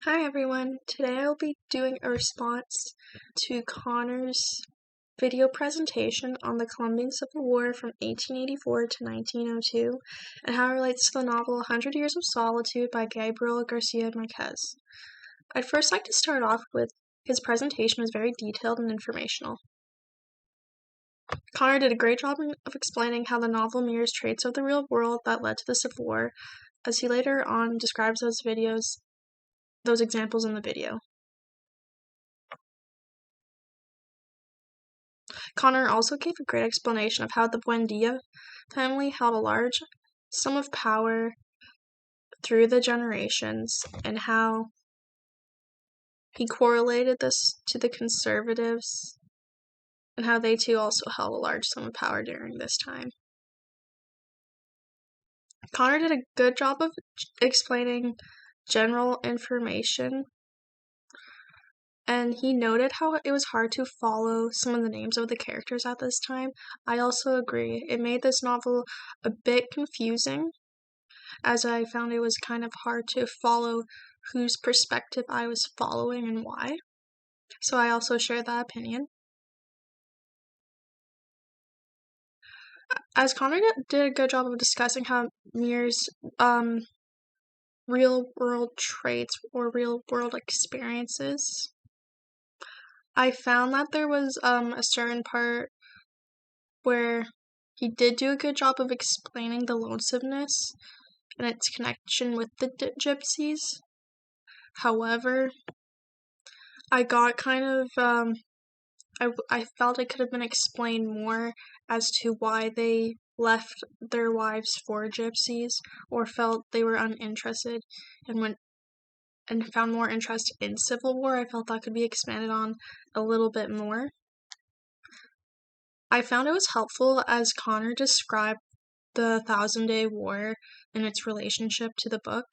Hi everyone, today I will be doing a response to Connor's video presentation on the Colombian Civil War from 1884 to 1902 and how it relates to the novel 100 Years of Solitude by Gabriel Garcia Marquez. I'd first like to start off with his presentation was very detailed and informational. Connor did a great job of explaining how the novel mirrors traits of the real world that led to the Civil War, as he later on describes those examples in the video. Connor also gave a great explanation of how the Buendia family held a large sum of power through the generations and how he correlated this to the conservatives and how they too also held a large sum of power during this time. Connor did a good job of explaining general information, and he noted how it was hard to follow some of the names of the characters at this time. I also agree. It made this novel a bit confusing, as I found it was kind of hard to follow whose perspective I was following and why. So I also share that opinion. As Connor did a good job of discussing how mirrors real world traits or real world experiences, I found that there was a certain part where he did do a good job of explaining the lonesomeness and its connection with the gypsies. However, I got kind of I felt it could have been explained more as to why they left their wives for gypsies or felt they were uninterested and found more interest in Civil War. I felt that could be expanded on a little bit more. I found it was helpful as Connor described the Thousand-Day War and its relationship to the book.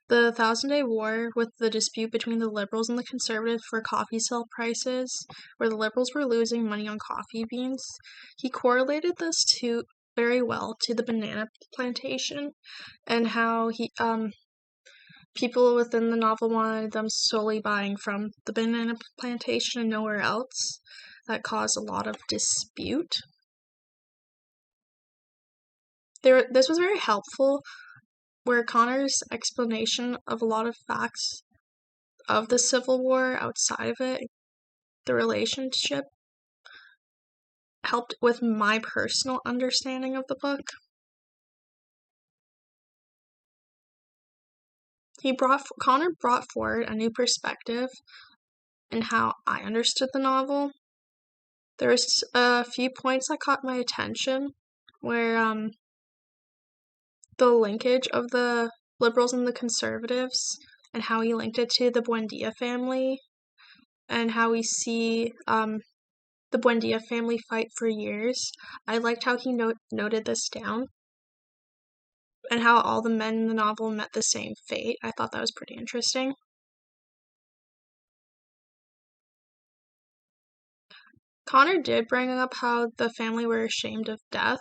The Thousand-Day War, with the dispute between the Liberals and the Conservatives for coffee sale prices, where the Liberals were losing money on coffee beans, he correlated this very well to the banana plantation and how people within the novel wanted them solely buying from the banana plantation and nowhere else. That caused a lot of dispute. This was very helpful, where Connor's explanation of a lot of facts of the Civil War outside of it, the relationship, helped with my personal understanding of the book. Connor brought forward a new perspective in how I understood the novel. There's a few points that caught my attention, where the linkage of the Liberals and the Conservatives and how he linked it to the Buendia family and how we see the Buendia family fight for years. I liked how he noted this down and how all the men in the novel met the same fate. I thought that was pretty interesting. Connor did bring up how the family were ashamed of death.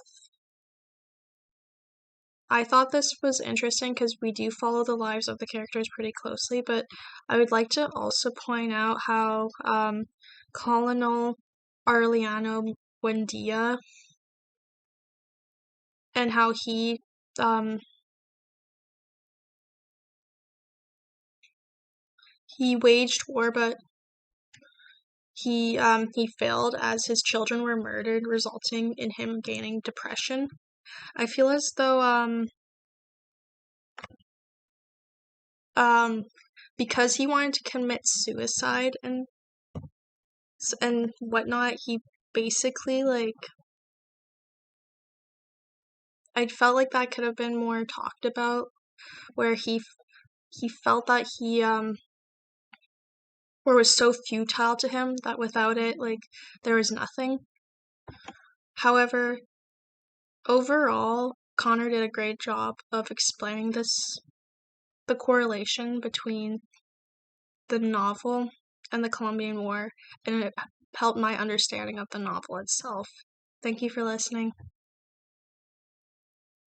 I thought this was interesting because we do follow the lives of the characters pretty closely, but I would like to also point out how Colonel Aureliano Buendia and how he waged war, but he failed as his children were murdered, resulting in him gaining depression. I feel as though because he wanted to commit suicide and whatnot, he basically I felt like that could have been more talked about, where he felt that or was so futile to him that without it, there was nothing. However, overall, Connor did a great job of explaining the correlation between the novel and the Colombian War, and it helped my understanding of the novel itself. Thank you for listening.